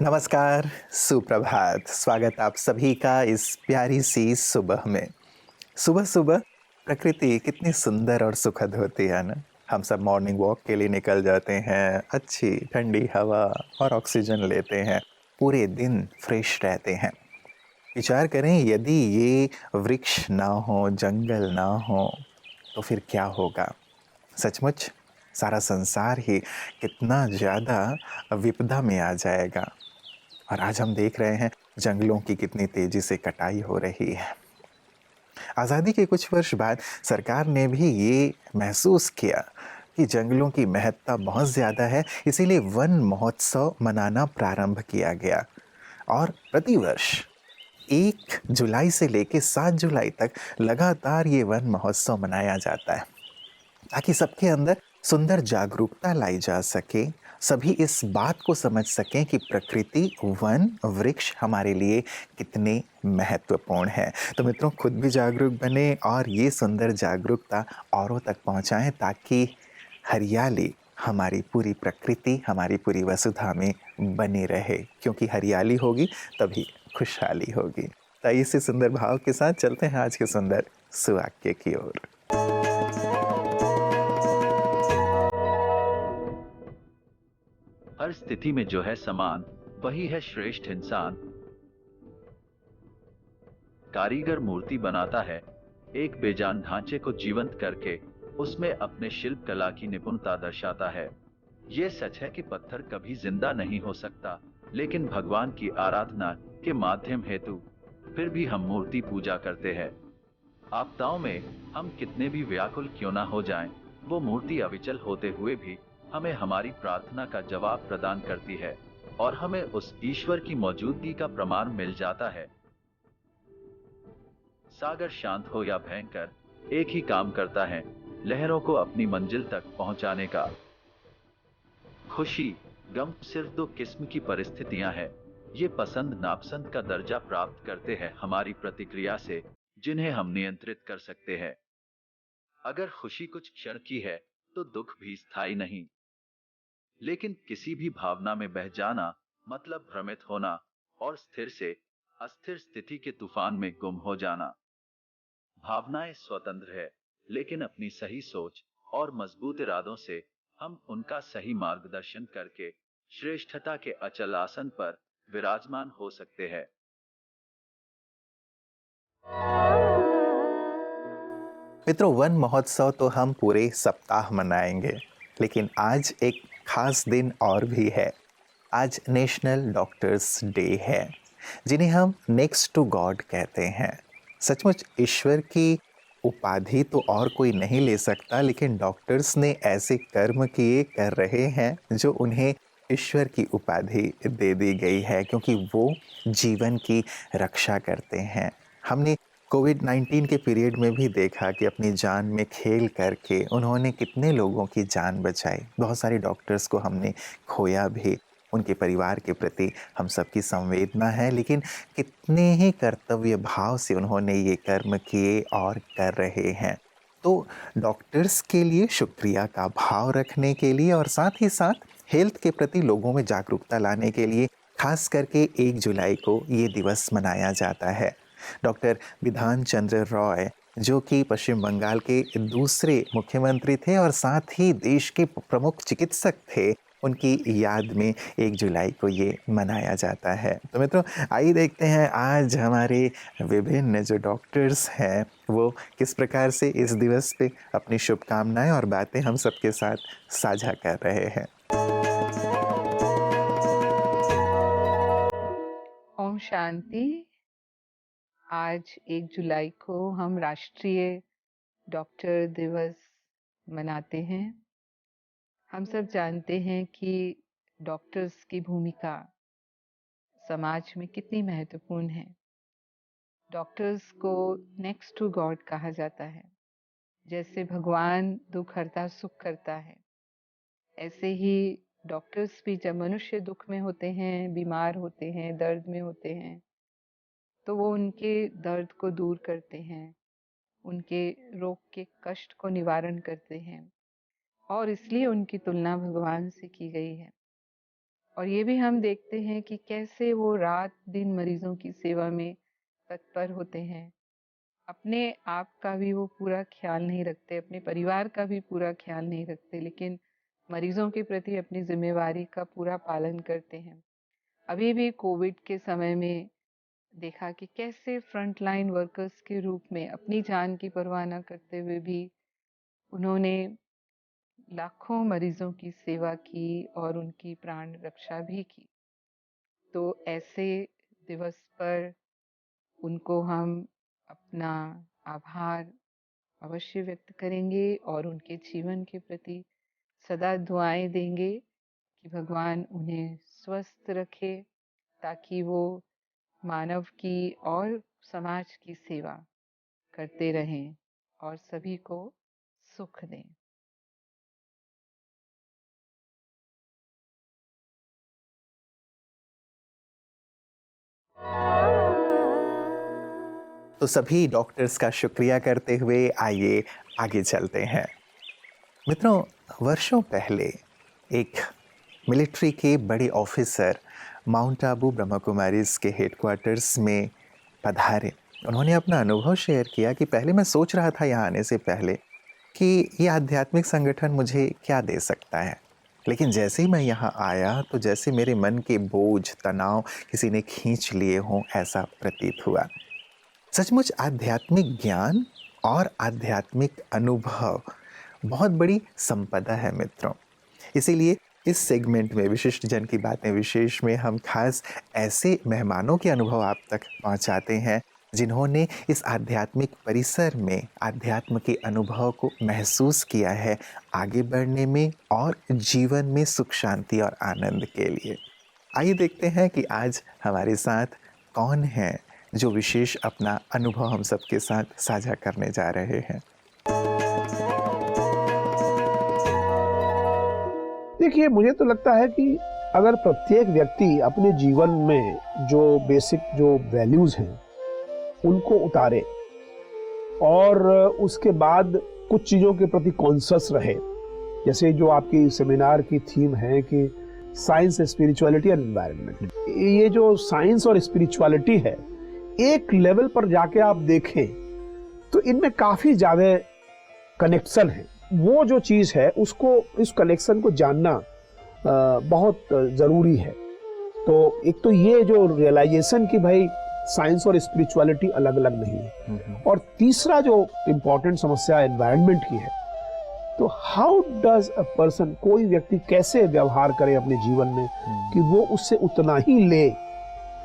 नमस्कार, सुप्रभात। स्वागत आप सभी का इस प्यारी सी सुबह में। सुबह-सुबह प्रकृति कितनी सुंदर और सुखद होती है ना? हम सब मॉर्निंग वॉक के लिए निकल जाते हैं, अच्छी ठंडी हवा और ऑक्सीजन लेते हैं, पूरे दिन फ्रेश रहते हैं। विचार करें यदि ये वृक्ष ना हो, जंगल ना हो, तो फिर क्या होगा? सचमुच सारा संसार ही कितना ज़्यादा विपदा में आ जाएगा। और आज हम देख रहे हैं जंगलों की कितनी तेजी से कटाई हो रही है। आज़ादी के कुछ वर्ष बाद सरकार ने भी ये महसूस किया कि जंगलों की महत्ता बहुत ज़्यादा है, इसीलिए वन महोत्सव मनाना प्रारंभ किया गया और प्रतिवर्ष 1 जुलाई से लेके 7 जुलाई तक लगातार ये वन महोत्सव मनाया जाता है। ताकि सबके अंदर सुंदर जागरूकता लाई जा सके, सभी इस बात को समझ सकें कि प्रकृति, वन, वृक्ष हमारे लिए कितने महत्वपूर्ण हैं। तो मित्रों, खुद भी जागरूक बने और ये सुंदर जागरूकता औरों तक पहुंचाएं ताकि हरियाली हमारी पूरी प्रकृति, हमारी पूरी वसुधा में बनी रहे, क्योंकि हरियाली होगी तभी खुशहाली होगी। तो इसी सुंदर भाव के साथ चलते हैं आज के सुंदर सुवाक्य की ओर। हर स्थिति में जो है समान, वही है श्रेष्ठ इंसान। कारीगर मूर्ति बनाता है, एक बेजान ढांचे को जीवंत करके उसमें अपने शिल्प कला की निपुणता दर्शाता है। ये सच है कि पत्थर कभी जिंदा नहीं हो सकता, लेकिन भगवान की आराधना के माध्यम हेतु फिर भी हम मूर्ति पूजा करते हैं। आपदाओं में हम कितने भी व्याकुल क्यों ना हो जाएं, वो मूर्ति अविचल होते हुए भी हमें हमारी प्रार्थना का जवाब प्रदान करती है और हमें उस ईश्वर की मौजूदगी का प्रमाण मिल जाता है। सागर शांत हो या भयंकर, एक ही काम करता है, लहरों को अपनी मंजिल तक पहुंचाने का। खुशी, गम सिर्फ दो किस्म की परिस्थितियां हैं। ये पसंद नापसंद का दर्जा प्राप्त करते हैं हमारी प्रतिक्रिया से, जिन्हें हम नियंत्रित कर सकते हैं। अगर खुशी कुछ क्षण की है, तो दुख भी स्थायी नहीं। लेकिन किसी भी भावना में बह जाना मतलब भ्रमित होना और स्थिर से अस्थिर स्थिति के तूफान में गुम हो जाना। भावनाएं स्वतंत्र है, लेकिन अपनी सही सोच और मजबूत इरादों से हम उनका सही मार्गदर्शन करके श्रेष्ठता के अचल आसन पर विराजमान हो सकते हैं। मित्रों, वन महोत्सव तो हम पूरे सप्ताह मनाएंगे, लेकिन आज एक खास दिन और भी है। आज नेशनल डॉक्टर्स डे है, जिन्हें हम नेक्स्ट टू गॉड कहते हैं। सचमुच ईश्वर की उपाधि तो और कोई नहीं ले सकता, लेकिन डॉक्टर्स ने ऐसे कर्म किए कर रहे हैं जो उन्हें ईश्वर की उपाधि दे दी गई है, क्योंकि वो जीवन की रक्षा करते हैं। हमने कोविड-19 के पीरियड में भी देखा कि अपनी जान में खेल करके उन्होंने कितने लोगों की जान बचाई। बहुत सारे डॉक्टर्स को हमने खोया भी। उनके परिवार के प्रति हम सबकी संवेदना है, लेकिन कितने ही कर्तव्य भाव से उन्होंने ये कर्म किए और कर रहे हैं। तो डॉक्टर्स के लिए शुक्रिया का भाव रखने के लिए और साथ ही साथ हेल्थ के प्रति लोगों में जागरूकता लाने के लिए खास करके 1 जुलाई को ये दिवस मनाया जाता है। डॉक्टर बिधान चंद्र रॉय, जो कि पश्चिम बंगाल के दूसरे मुख्यमंत्री थे और साथ ही देश के प्रमुख चिकित्सक थे, उनकी याद में 1 जुलाई को ये मनाया जाता है। तो मित्रों, आइए देखते हैं आज हमारे विभिन्न जो डॉक्टर्स हैं, वो किस प्रकार से इस दिवस पे अपनी शुभकामनाएँ और बातें हम सबके साथ साझा कर रहे हैं। ओम शांति। आज 1 जुलाई को हम राष्ट्रीय डॉक्टर दिवस मनाते हैं। हम सब जानते हैं कि डॉक्टर्स की भूमिका समाज में कितनी महत्वपूर्ण है। डॉक्टर्स को नेक्स्ट टू गॉड कहा जाता है। जैसे भगवान दुख हरता सुख करता है, ऐसे ही डॉक्टर्स भी जब मनुष्य दुख में होते हैं, बीमार होते हैं, दर्द में होते हैं, तो वो उनके दर्द को दूर करते हैं, उनके रोग के कष्ट को निवारण करते हैं और इसलिए उनकी तुलना भगवान से की गई है। और ये भी हम देखते हैं कि कैसे वो रात दिन मरीजों की सेवा में तत्पर होते हैं। अपने आप का भी वो पूरा ख्याल नहीं रखते, अपने परिवार का भी पूरा ख्याल नहीं रखते, लेकिन मरीजों के प्रति अपनी जिम्मेवारी का पूरा पालन करते हैं। अभी भी कोविड के समय में देखा कि कैसे फ्रंटलाइन वर्कर्स के रूप में अपनी जान की परवाह न करते हुए भी उन्होंने लाखों मरीजों की सेवा की और उनकी प्राण रक्षा भी की। तो ऐसे दिवस पर उनको हम अपना आभार अवश्य व्यक्त करेंगे और उनके जीवन के प्रति सदा दुआएं देंगे कि भगवान उन्हें स्वस्थ रखे, ताकि वो मानव की और समाज की सेवा करते रहें और सभी को सुख दें। तो सभी डॉक्टर्स का शुक्रिया करते हुए आइए आगे चलते हैं। मित्रों, वर्षों पहले एक मिलिट्री के बड़े ऑफिसर माउंट आबू ब्रह्मा कुमारीज के हेडक्वार्टर्स में पधारे। उन्होंने अपना अनुभव शेयर किया कि पहले मैं सोच रहा था यहाँ आने से पहले कि ये आध्यात्मिक संगठन मुझे क्या दे सकता है, लेकिन जैसे ही मैं यहाँ आया तो जैसे मेरे मन के बोझ तनाव किसी ने खींच लिए हों, ऐसा प्रतीत हुआ। सचमुच आध्यात्मिक ज्ञान और आध्यात्मिक अनुभव बहुत बड़ी संपदा है मित्रों। इसीलिए इस सेगमेंट में विशिष्ट जन की बातें विशेष में हम खास ऐसे मेहमानों के अनुभव आप तक पहुंचाते हैं जिन्होंने इस आध्यात्मिक परिसर में आध्यात्म के अनुभव को महसूस किया है, आगे बढ़ने में और जीवन में सुख शांति और आनंद के लिए। आइए देखते हैं कि आज हमारे साथ कौन है जो विशेष अपना अनुभव हम सबके साथ साझा करने जा रहे हैं। देखिए, मुझे तो लगता है कि अगर प्रत्येक व्यक्ति अपने जीवन में जो बेसिक जो वैल्यूज हैं उनको उतारे और उसके बाद कुछ चीज़ों के प्रति कॉन्शियस रहे, जैसे जो आपकी सेमिनार की थीम है कि साइंस, स्पिरिचुअलिटी एंड एनवायरनमेंट, ये जो साइंस और स्पिरिचुअलिटी है, एक लेवल पर जाके आप देखें तो इनमें काफ़ी ज़्यादा कनेक्शन है। वो जो चीज़ है उसको, इस कनेक्शन को जानना बहुत ज़रूरी है। तो एक तो ये जो रियलाइजेशन कि भाई साइंस और स्पिरिचुअलिटी अलग अलग नहीं है, और तीसरा जो इम्पोर्टेंट समस्या एनवायरनमेंट की है, तो हाउ डज अ पर्सन, कोई व्यक्ति कैसे व्यवहार करे अपने जीवन में कि वो उससे उतना ही ले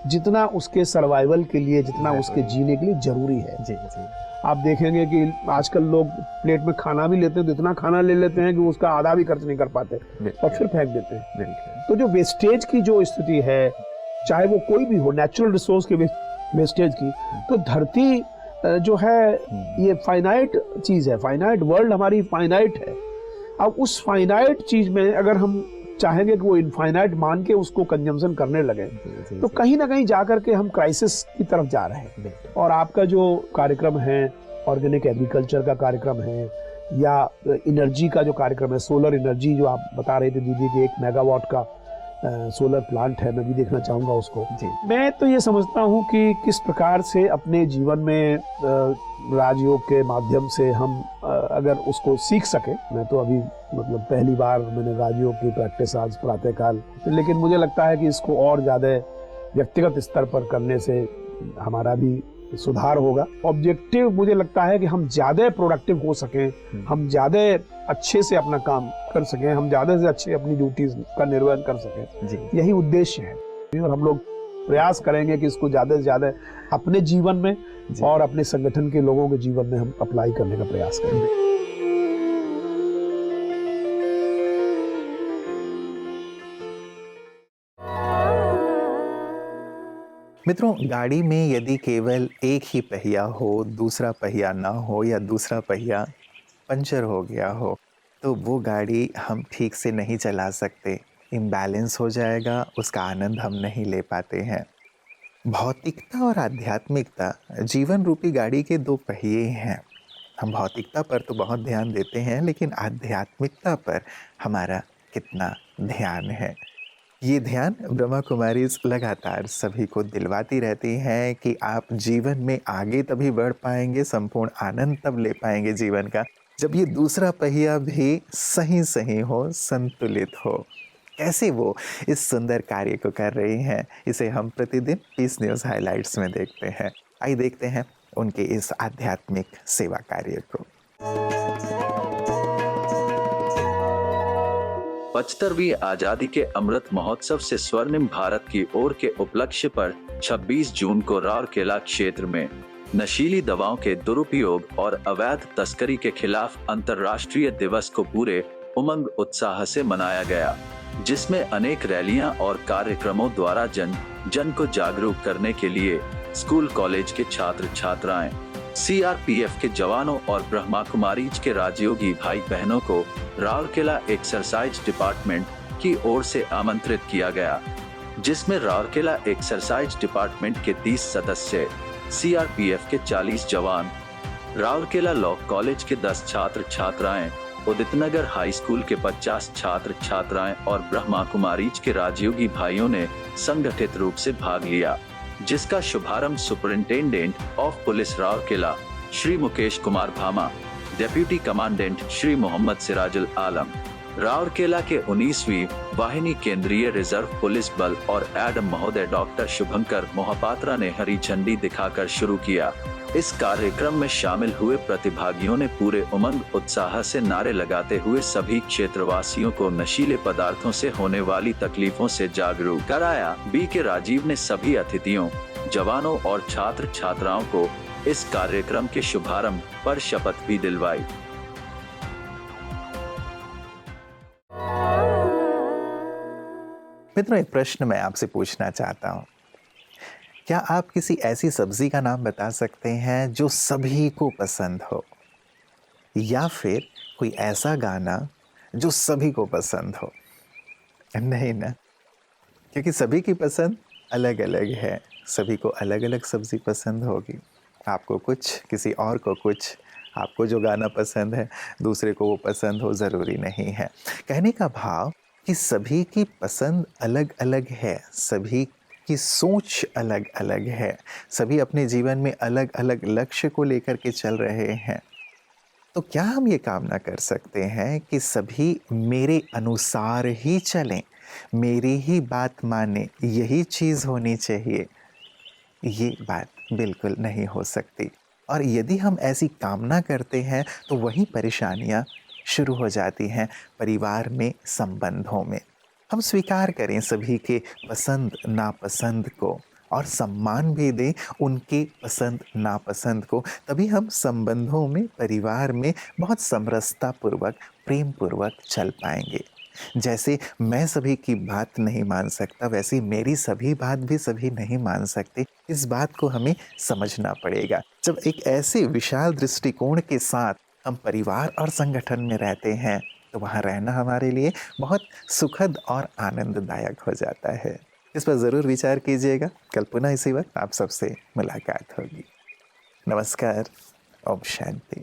जितना उसके सर्वाइवल के लिए, जितना उसके जीने के लिए जरूरी है। जी जी। आप देखेंगे कि आजकल लोग प्लेट में खाना भी लेते हैं तो इतना खाना ले लेते हैं कि उसका आधा भी खर्च नहीं कर पाते और फिर फेंक देते हैं। तो जो वेस्टेज की जो स्थिति है, चाहे वो कोई भी हो, नेचुरल रिसोर्स के वेस्टेज की, तो धरती जो है ये फाइनाइट चीज है, फाइनाइट वर्ल्ड हमारी फाइनाइट है। अब उस फाइनाइट चीज में अगर हम चाहेंगे कि वो इनफाइनाइट मान के उसको कंजम्पशन करने लगे तो कहीं ना कहीं जाकर के हम क्राइसिस की तरफ जा रहे हैं। और आपका जो कार्यक्रम है, ऑर्गेनिक एग्रीकल्चर का कार्यक्रम है या एनर्जी का जो कार्यक्रम है, सोलर एनर्जी जो आप बता रहे थे दीदी कि 1 मेगावाट का सोलर प्लांट है, मैं भी देखना चाहूँगा उसको। मैं तो ये समझता हूँ कि किस प्रकार से अपने जीवन में राजयोग के माध्यम से हम अगर उसको सीख सके। मैं तो अभी मतलब पहली बार मैंने राजयोग की प्रैक्टिस आज प्रातःकाल, लेकिन मुझे लगता है कि इसको और ज़्यादा व्यक्तिगत स्तर पर करने से हमारा भी सुधार होगा। ऑब्जेक्टिव मुझे लगता है कि हम ज़्यादा प्रोडक्टिव हो सकें, हम ज़्यादा अच्छे से अपना काम कर सकें, हम ज़्यादा से अच्छे अपनी ड्यूटीज का निर्वहन कर सकें, यही उद्देश्य है। और हम लोग प्रयास करेंगे कि इसको ज़्यादा से ज़्यादा अपने जीवन में और अपने संगठन के लोगों के जीवन में हम अप्लाई करने का प्रयास करेंगे। मित्रों, गाड़ी में यदि केवल एक ही पहिया हो, दूसरा पहिया ना हो या दूसरा पहिया पंचर हो गया हो, तो वो गाड़ी हम ठीक से नहीं चला सकते, इम्बैलेंस हो जाएगा, उसका आनंद हम नहीं ले पाते हैं। भौतिकता और आध्यात्मिकता जीवन रूपी गाड़ी के 2 पहिए हैं। हम भौतिकता पर तो बहुत ध्यान देते हैं, लेकिन आध्यात्मिकता पर हमारा कितना ध्यान है, ये ध्यान ब्रह्मा कुमारीज लगातार सभी को दिलवाती रहती हैं कि आप जीवन में आगे तभी बढ़ पाएंगे, संपूर्ण आनंद तब ले पाएंगे जीवन का, जब ये दूसरा पहिया भी सही सही हो, संतुलित हो। कैसे वो इस सुंदर कार्य को कर रही हैं, इसे हम प्रतिदिन पीस न्यूज़ हाइलाइट्स में देखते हैं। आइए देखते हैं उनके इस आध्यात्मिक सेवा कार्य को। 75वीं आजादी के अमृत महोत्सव से स्वर्णिम भारत की ओर के उपलक्ष्य पर 26 जून को राउरकेला क्षेत्र में नशीली दवाओं के दुरुपयोग और अवैध तस्करी के खिलाफ अंतर्राष्ट्रीय दिवस को पूरे उमंग उत्साह से मनाया गया, जिसमें अनेक रैलियां और कार्यक्रमों द्वारा जन को जागरूक करने के लिए स्कूल कॉलेज के छात्र छात्राएं, सीआरपीएफ के जवानों और ब्रह्मा कुमारीज के राजयोगी भाई बहनों को राउरकेला एक्सरसाइज डिपार्टमेंट की ओर से आमंत्रित किया गया, जिसमें राउरकेला एक्सरसाइज डिपार्टमेंट के 30 सदस्य, सीआरपीएफ के 40 जवान, राउरकेला लॉ कॉलेज के 10 छात्र छात्राएं, उदितनगर हाई स्कूल के 50 छात्र छात्राएं और ब्रह्मा कुमारीज के राजयोगी भाइयों ने संगठित रूप से भाग लिया, जिसका शुभारंभ superintendent of police Rourkela Shri Mukesh Kumar Bhama, deputy commandant Shri Mohammad Sirajul आलम, राउरकेला के 19वीं वाहिनी केंद्रीय रिजर्व पुलिस बल और एडम महोदय डॉक्टर शुभंकर मोहपात्रा ने हरी झंडी दिखाकर शुरू किया। इस कार्यक्रम में शामिल हुए प्रतिभागियों ने पूरे उमंग उत्साह से नारे लगाते हुए सभी क्षेत्रवासियों को नशीले पदार्थों से होने वाली तकलीफों से जागरूक कराया। बी के राजीव ने सभी अतिथियों, जवानों और छात्र छात्राओं को इस कार्यक्रम के शुभारंभ पर शपथ भी दिलवाई। मित्रों, एक प्रश्न मैं आपसे पूछना चाहता हूँ। क्या आप किसी ऐसी सब्जी का नाम बता सकते हैं जो सभी को पसंद हो, या फिर कोई ऐसा गाना जो सभी को पसंद हो? नहीं ना, क्योंकि सभी की पसंद अलग अलग है, सभी को अलग अलग सब्जी पसंद होगी। आपको कुछ, किसी और को कुछ। आपको जो गाना पसंद है दूसरे को वो पसंद हो ज़रूरी नहीं है। कहने का भाव कि सभी की पसंद अलग अलग है, सभी की सोच अलग अलग है, सभी अपने जीवन में अलग अलग लक्ष्य को लेकर के चल रहे हैं। तो क्या हम ये कामना कर सकते हैं कि सभी मेरे अनुसार ही चलें, मेरी ही बात माने, यही चीज़ होनी चाहिए? ये बात बिल्कुल नहीं हो सकती। और यदि हम ऐसी कामना करते हैं तो वही परेशानियां शुरू हो जाती हैं परिवार में, संबंधों में। हम स्वीकार करें सभी के पसंद नापसंद को और सम्मान भी दें उनके पसंद नापसंद को, तभी हम संबंधों में, परिवार में बहुत समरसता पूर्वक, प्रेम पूर्वक चल पाएंगे। जैसे मैं सभी की बात नहीं मान सकता, वैसे मेरी सभी बात भी सभी नहीं मान सकते। इस बात को हमें समझना पड़ेगा। जब एक ऐसे विशाल दृष्टिकोण के साथ हम परिवार और संगठन में रहते हैं तो वहाँ रहना हमारे लिए बहुत सुखद और आनंददायक हो जाता है। इस पर ज़रूर विचार कीजिएगा। कल पुनः इसी वक्त आप सबसे मुलाकात होगी। नमस्कार। ओम शांति।